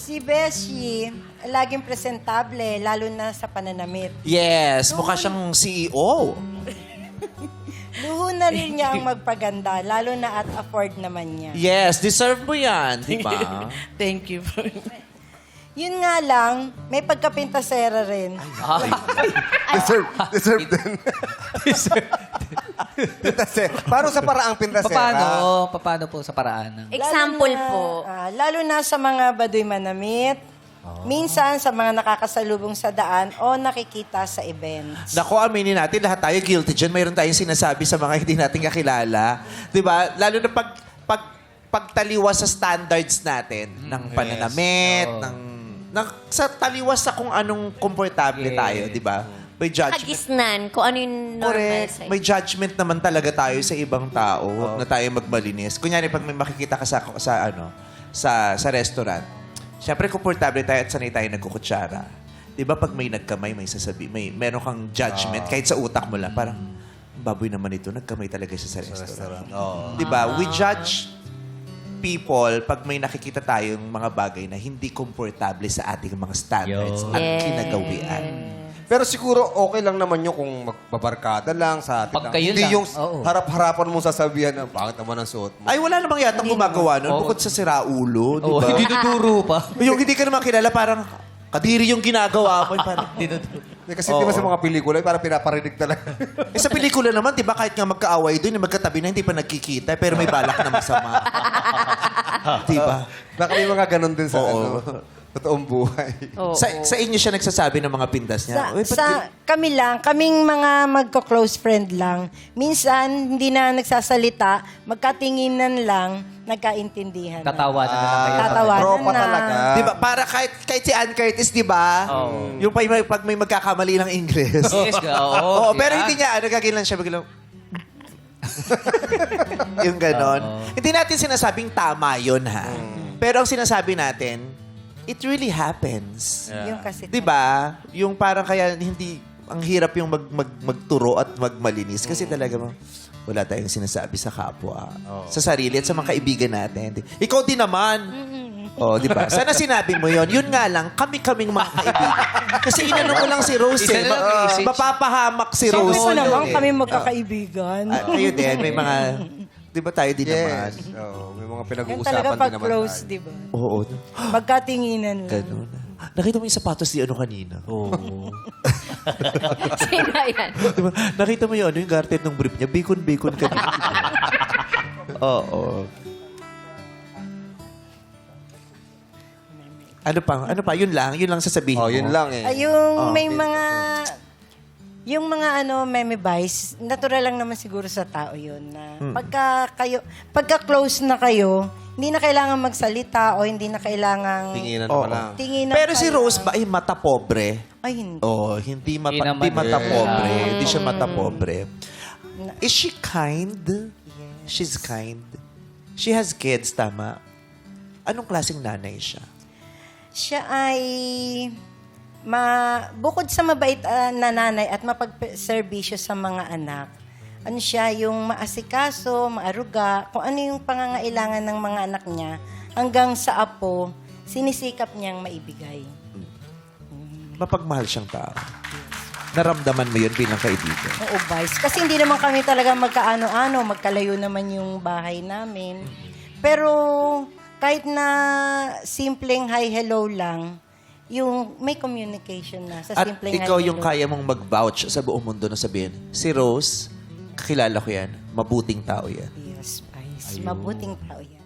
Si Beshi, laging presentable, lalo na sa pananamit. Yes, mukha siyang CEO. Luho na rin niya ang magpaganda, lalo na at afford naman niya. Yes, deserve mo yan, di ba? Thank you. Yun nga lang, may pagkapintasera rin. Deserve din. Pintasera. Paano sa paraang pintasera? Paano po sa paraan ng... Example Lalo na, po. Lalo na sa mga baduy manamit, minsan sa mga nakakasalubong sa daan o nakikita sa events. Naku, aminin natin, lahat tayo guilty dyan. Mayroon tayong sinasabi sa mga hindi natin kakilala. Di ba? Lalo na pagtaliwas sa standards natin ng pananamit, sa taliwas sa kung anong komportable tayo, di ba? May judgment. Kagisnan, kung ano yung normal Correct. sa'yo. May judgment naman talaga tayo sa ibang tao. Huwag na tayo magmalinis. Kunyari, pag may makikita ka sa restaurant, syempre, komportable tayo at sanay tayo nagkukutsara. Di ba, pag may nagkamay, meron kang judgment, kahit sa utak mo lang, parang, baboy naman ito, nagkamay talaga siya sa restaurant. Di ba? We judge people pag may nakikita tayong mga bagay na hindi komportable sa ating mga standards at kinagawian. Pero siguro okay lang naman yun kung magbabarkada lang sa atin. Pag kayo Hindi lang. yung harap-harapan mo sasabihan na bakit naman ang suot mo. Ay, wala namang yatang gumagawa nun bukod sa siraulo, di ba? Hindi tuturo pa. Yung hindi ka naman kilala, parang kadiri yung ginagawa mo. Parang, Kasi di ba sa mga pelikula, parang pinaparinig talaga. sa pelikula naman, di ba, kahit nga magkaaway doon, magkatabi na, hindi pa nagkikita, pero may balak na masama. Di ba? Baka may mga ganun din sa Oo. totoong buhay. Sa inyo siya nagsasabi ng mga pintas niya. Uy, Kami lang, kaming mga magko-close friend lang. Minsan, hindi na nagsasalita, magkatinginan lang, nagkaintindihan. Tatawanan na lang kayo. Tatawanan Tropa na. talaga. Di ba? Para kahit si Ann Curtis, di ba? Yung pag may magkakamali ng Ingles. Yes, Oo, pero hindi niya, gagawin lang siya, biglang... yung ganon. Hindi natin sinasabing tama yun, ha? Pero ang sinasabi natin, it really happens. Yung kasi. Di ba? Yung parang kaya hindi, ang hirap yung magturo at magmalinis. Kasi talaga, wala tayong sinasabi sa kapwa. Sa sarili at sa mga kaibigan natin. Ikaw din naman. Oh, di ba? Sana sinabi mo yon. Yun nga lang, kami-kaming mga kaibigan. Kasi inano ko lang si Rose. Isa na lang message. Mapapahamak si Sabi Rose. ko naman, Eh. kami magkakaibigan. Kayo din, may mga... Di ba tayo din naman? Yes. Oo, may mga Yan pinag-uusapan talaga din pag naman close, tayo. di ba? Oo. Magkatinginan lang. Ganun. Nakita mo yung sapatos ni ano kanina? Oo. Sino yan? Diba? Nakita mo yung yung garter ng brief niya? Bacon kanina. Oo. Ano pa? Yun lang sasabihin mo. Oh, yun lang eh. Ay, yung may mga... Yung mga meme vice, natural lang naman siguro sa tao yun. Na pagka close na kayo, hindi na kailangan magsalita o hindi na kailangan... Tinginan Oo. pa lang. Tinginan Pero pa si lang. Rose ba ay mata pobre? Ay, hindi. Oh, hindi Hindi naman. mata pobre. Hindi siya mata pobre. Is she kind? She's kind. She has kids, tama? Anong klaseng nanay siya? Siya ay... bukod sa mabait na nanay at mapagserbisyo sa mga anak, ano siya, yung maasikaso, maaruga, kung ano yung pangangailangan ng mga anak niya, hanggang sa apo, sinisikap niyang maibigay. Mapagmahal siyang tao. Naramdaman mo yun bilang kaibigan. Oo, Vice. Kasi hindi naman kami talaga magkaano-ano, magkalayo naman yung bahay namin. Pero kahit na simpleng hi, hello lang, yung may communication na sa At simpleng ikaw hi, yung hello. kaya mong mag-vouch sa buong mundo na sabihin, si Rose, kakilala ko yan, mabuting tao yan. Yes, Vice. Mabuting tao yan.